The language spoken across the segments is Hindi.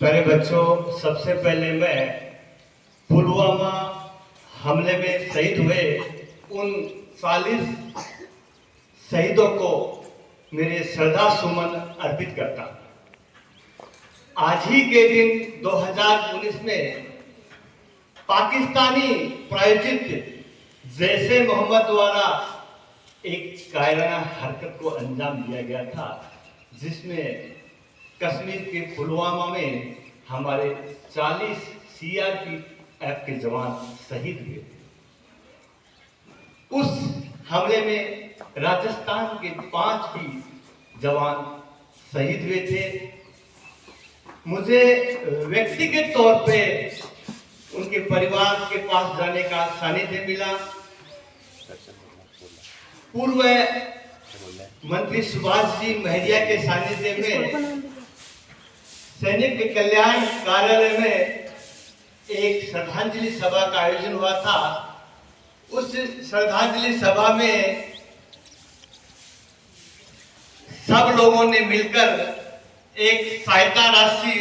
प्यारे बच्चों, सबसे पहले मैं पुलवामा हमले में शहीद हुए उन 40 शहीदों को मेरे श्रद्धा सुमन अर्पित करता हूं। आज ही के दिन 2019 में पाकिस्तानी प्रायोजित जैसे मोहम्मद द्वारा एक कायराना हरकत को अंजाम दिया गया था, जिसमें कश्मीर के पुलवामा में हमारे 40 CRPF के जवान शहीद हुए। उस हमले में राजस्थान के 5 भी जवान शहीद हुए थे। मुझे व्यक्तिगत तौर पे उनके परिवार के पास जाने का सानिध्य मिला। पूर्व मंत्री सुभाष जी महरिया के सानिध्य में सैनिक कल्याण कार्यालय में एक श्रद्धांजलि सभा का आयोजन हुआ था। उस श्रद्धांजलि सभा में सब लोगों ने मिलकर एक सहायता राशि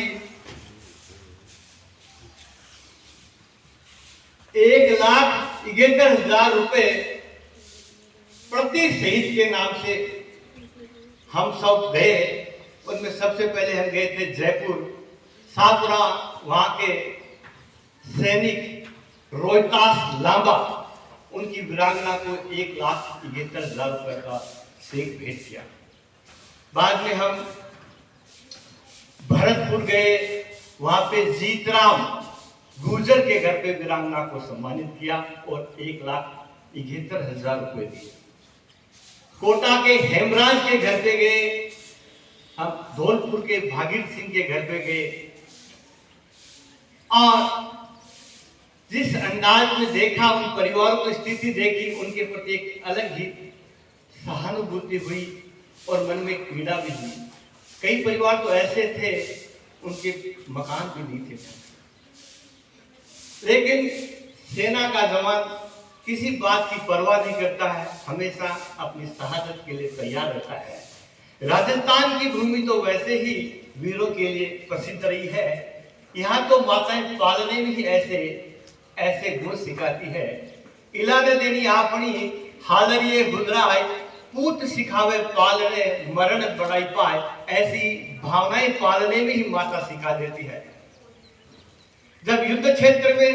1,71,000 रुपए प्रति शहीद के नाम से हम सब गए। उनमें सबसे पहले हम गए थे जयपुर, सापुरा, वहां के सैनिक रोहतास लांबा, उनकी वीरांगना को 1,71,000 रुपए का चेक भेंट किया। बाद में हम भरतपुर गए, वहां पे जीतराम गुर्जर के घर पे वीरांगना को सम्मानित किया और 1,71,000 रुपए दिए। कोटा के हेमराज के घर पे गए, हम धौलपुर के भागीर सिंह के घर पे गए और जिस अंदाज में देखा, उन परिवारों की स्थिति देखी, उनके प्रति एक अलग ही सहानुभूति हुई और मन में पीड़ा भी हुई। कई परिवार तो ऐसे थे उनके मकान भी नहीं थे, लेकिन सेना का जवान किसी बात की परवाह नहीं करता है, हमेशा अपनी शहादत के लिए तैयार रहता है। राजस्थान की भूमि तो वैसे ही वीरों के लिए प्रसिद्ध रही है। यहाँ तो माताएं पालने में ही ऐसे गुण सिखाती है। इलाने देनी आपनी हालरिए गुजराए, पूत सिखावे पालने मरण बढ़ाई पाए, ऐसी भावनाएं पालने में ही माता सिखा देती है। जब युद्ध क्षेत्र में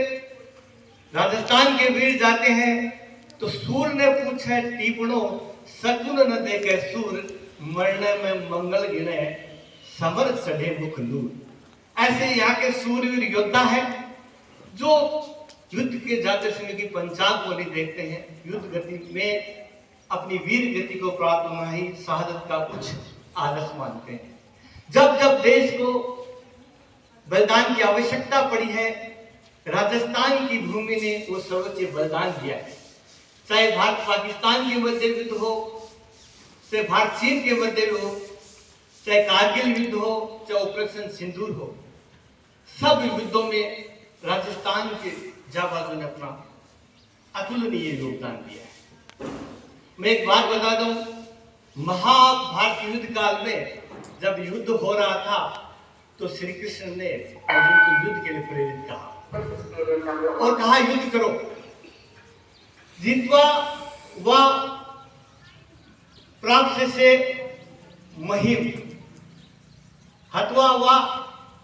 राजस्थान के वीर जाते हैं तो सूर ने पूछे टीपणो, सकुन न देखे सूर, मरने में मंगल गिने, समर चढ़े मुख नूर। ऐसे यहाँ के सूरवीर योद्धा है जो युद्ध के जाते समय की पंचांग को नहीं देखते हैं। युद्ध गति में अपनी वीर गति को प्राप्त होना ही शहादत का उच्च आदर्श मानते हैं। जब जब देश को बलिदान की आवश्यकता पड़ी है, राजस्थान की भूमि ने वो सर्वोच्च बलिदान दिया है। चाहे भारत पाकिस्तान के मध्य युद्ध हो, चाहे भारत चीन के मध्य हो, चाहे कारगिल युद्ध हो, चाहे ऑपरेशन सिंदूर हो, सब युद्धों में राजस्थान के जाबाजों ने अपना अतुलनीय योगदान दिया है। मैं एक बात बता दूं, महाभारत युद्ध काल में जब युद्ध हो रहा था तो श्री कृष्ण ने अर्जुन को युद्ध के लिए प्रेरित कहा और कहा युद्ध करो, जीतवा व प्राप्त से महिम, हतवा व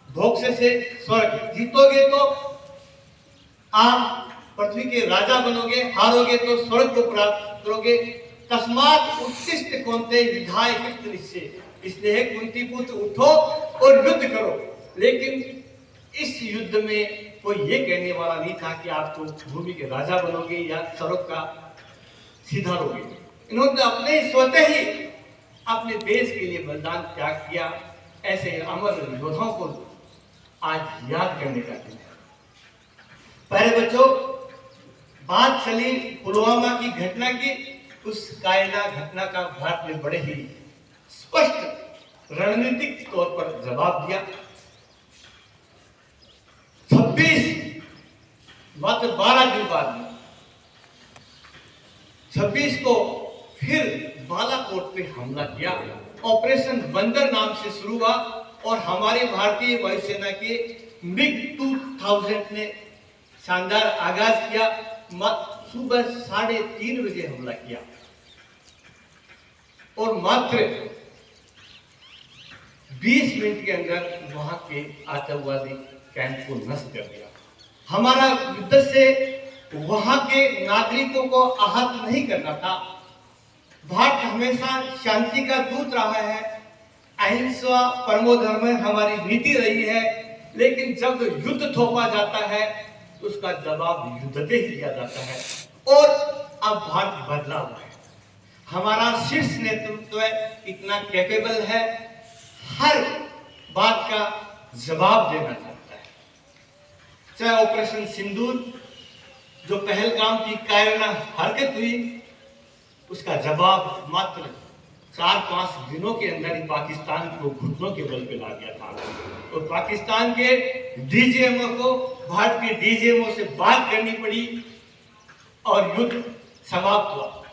भोग से स्वर्ग। जीतोगे तो आप पृथ्वी के राजा बनोगे, हारोगे तो स्वर्ग को प्राप्त करोगे। तस्मात् उत्तिष्ठ कौन्तेय युद्धाय कृत निश्चय, इसलिए कुंती पुत्र उठो और युद्ध करो। लेकिन इस युद्ध में कोई ये कहने वाला नहीं था कि आप तो भूमि के राजा बनोगे या स्वर्ग का सिधारोगे। इन्होंने अपने स्वतः ही अपने देश के लिए बलिदान त्याग किया। ऐसे अमर योद्धाओं को आज याद करने का दिन है। पहले बच्चों, बात चली पुलवामा की घटना की। उस कायरना घटना का भारत ने बड़े ही स्पष्ट रणनीतिक तौर पर जवाब दिया। 26 मात्र 12 दिन बाद में 26 को फिर बालाकोट पे हमला किया। ऑपरेशन बंदर नाम से शुरू हुआ और हमारी भारतीय वायुसेना के मिग 2000 ने शानदार आगाज किया। सुबह 3:30 बजे हमला किया और मात्र 20 मिनट के अंदर वहां के आतंकवादी कैंप को नष्ट कर दिया। हमारा युद्ध से वहां के नागरिकों को आहत नहीं करना था। भारत हमेशा शांति का दूत रहा है, अहिंसा परमो धर्म हमारी नीति रही है, लेकिन जब युद्ध थोपा जाता है उसका जवाब युद्ध से ही दिया जाता है। और अब भारत बदला हुआ है, हमारा शीर्ष नेतृत्व इतना कैपेबल है, हर बात का जवाब देना चाहता है। चाहे ऑपरेशन सिंदूर जो पहलगाम की कायराना हरकत हुई, उसका जवाब मात्र 4-5 दिनों के अंदर ही पाकिस्तान को घुटनों के बल पे ला गया था। और पाकिस्तान के डीजीएमओ को भारत के डीजीएमओ से बात करनी पड़ी और युद्ध समाप्त हुआ।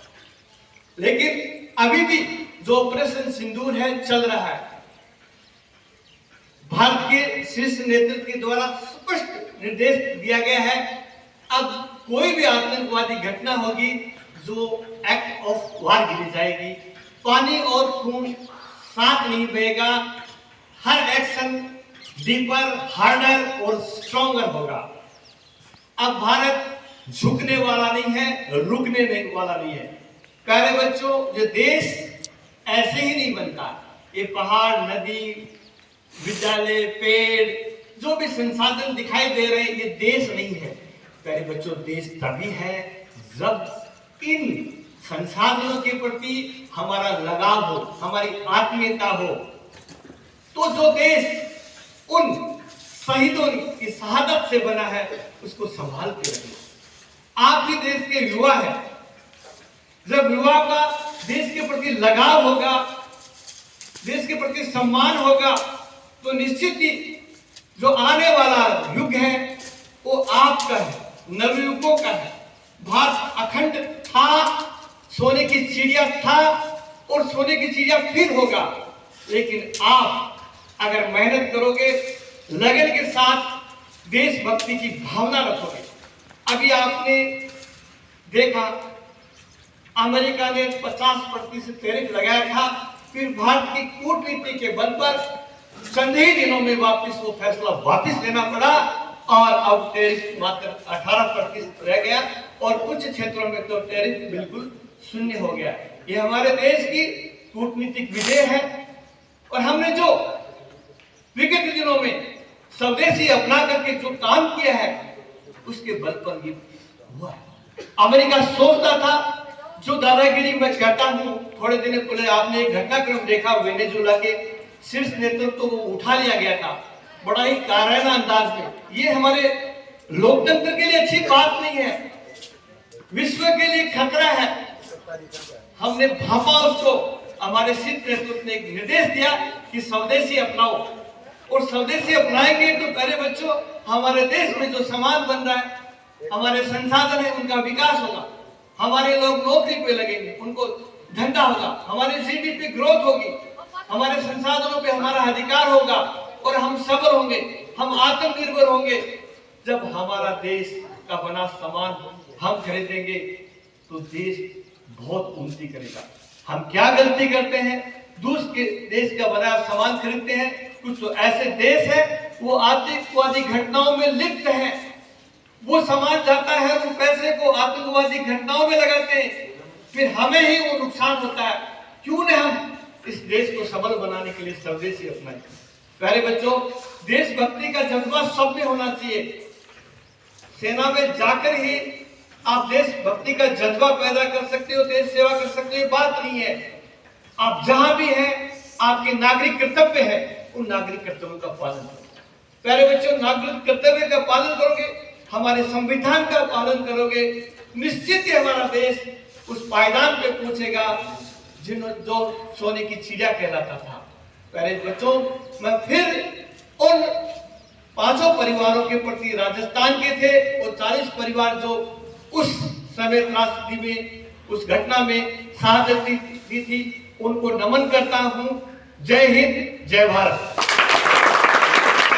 लेकिन अभी भी जो ऑपरेशन सिंदूर है चल रहा है। भारत के शीर्ष नेतृत्व के द्वारा स्पष्ट निर्देश दिया गया है, अब कोई भी आतंकवादी घटना होगी जो एक्ट ऑफ वार गिनी जाएगी। पानी और खून साथ नहीं बहेगा, हर एक्शन डीपर, हार्डर और स्ट्रॉन्गर होगा। अब भारत झुकने वाला नहीं है, रुकने वाला नहीं है। प्यारे बच्चों, ये देश ऐसे ही नहीं बनता। ये पहाड़, नदी, विद्यालय, पेड़, जो भी संसाधन दिखाई दे रहे हैं, ये देश नहीं है। प्यारे बच्चों, देश तभी है जब इन संसाधनों के प्रति हमारा लगाव हो, हमारी आत्मीयता हो। तो जो देश उन शहीदों की शहादत से बना है, उसको संभाल के रखें। आप ही देश के युवा हैं। जब युवा का देश के प्रति लगाव होगा, देश के प्रति सम्मान होगा, तो निश्चित ही जो आने वाला युग है वो आपका है, नवयुगों का है। भारत अखंड था, सोने की चिड़िया था और सोने की चिड़िया फिर होगा। लेकिन आप अगर मेहनत करोगे, लगन के साथ देशभक्ति की भावना रखोगे। अभी आपने देखा अमेरिका ने 50% टैरिफ लगाया था, फिर भारत की कूटनीति के बल पर चंद ही दिनों में वापस वो फैसला वापस लेना पड़ा और अब टैरिफ मात्र 18% रह गया और कुछ क्षेत्रों में तो टैरिफ बिल्कुल शून्य हो गया। ये हमारे देश की कूटनीतिक विजय है और हमने जो विगत दिनों में स्वदेशी अपना करके जो काम किया है उसके बल पर ये हुआ है। अमेरिका सोचता था, जो दादागिरी मैं कहता हूं, थोड़े दिन पहले आपने एक घटनाक्रम देखा, वेनेजुएला के शीर्ष नेतृत्व को उठा लिया गया था बड़ा ही कायराना अंदाज में। ये हमारे लोकतंत्र के लिए अच्छी बात नहीं है, विश्व के लिए खतरा है। हमने भापा उसको, हमारे शीर्ष नेतृत्व ने एक निर्देश दिया कि स्वदेशी अपनाओ, और स्वदेशी अपनाएंगे तो प्यारे बच्चों हमारे देश में जो समाज बन रहा है, हमारे संसाधन है, उनका विकास होगा, हमारे लोग नौकरी पे लगेंगे, उनको धंधा होगा, हमारी जीडीपी ग्रोथ होगी, हमारे संसाधनों पे हमारा अधिकार होगा और हम सबल होंगे, हम आत्मनिर्भर होंगे। जब हमारा देश का बना सामान हम खरीदेंगे तो देश बहुत उन्नति करेगा। हम क्या गलती करते हैं, दूसरे देश का बना सामान खरीदते हैं। कुछ तो ऐसे देश है वो आतंकवादी घटनाओं में लिप्त हैं, वो सामान जाता है, वो पैसे को आतंकवादी घटनाओं में लगाते हैं, फिर हमें ही वो नुकसान होता है। क्यों न हम इस देश को सबल बनाने के लिए स्वदेशी अपनाएं। प्यारे बच्चों, देशभक्ति का जज्बा सब में होना चाहिए। सेना में जाकर ही आप देशभक्ति का जज्बा पैदा कर सकते हो, देश सेवा कर सकते हो, बात नहीं है। आप जहां भी हैं, आपके नागरिक कर्तव्य है, उन नागरिक कर्तव्यों का पालन करो। प्यारे बच्चों, नागरिक कर्तव्य का पालन करोगे, हमारे संविधान का पालन करोगे, निश्चित ही हमारा देश उस पायदान पे पहुंचेगा जो सोने की चिड़िया कहलाता था। प्यारे बच्चों, मैं फिर उन 5 परिवारों के प्रति, राजस्थान के थे वो 40 परिवार जो उस समय त्रासदी में, उस घटना में शहादत दी थी, उनको नमन करता हूं। जय हिंद, जय भारत।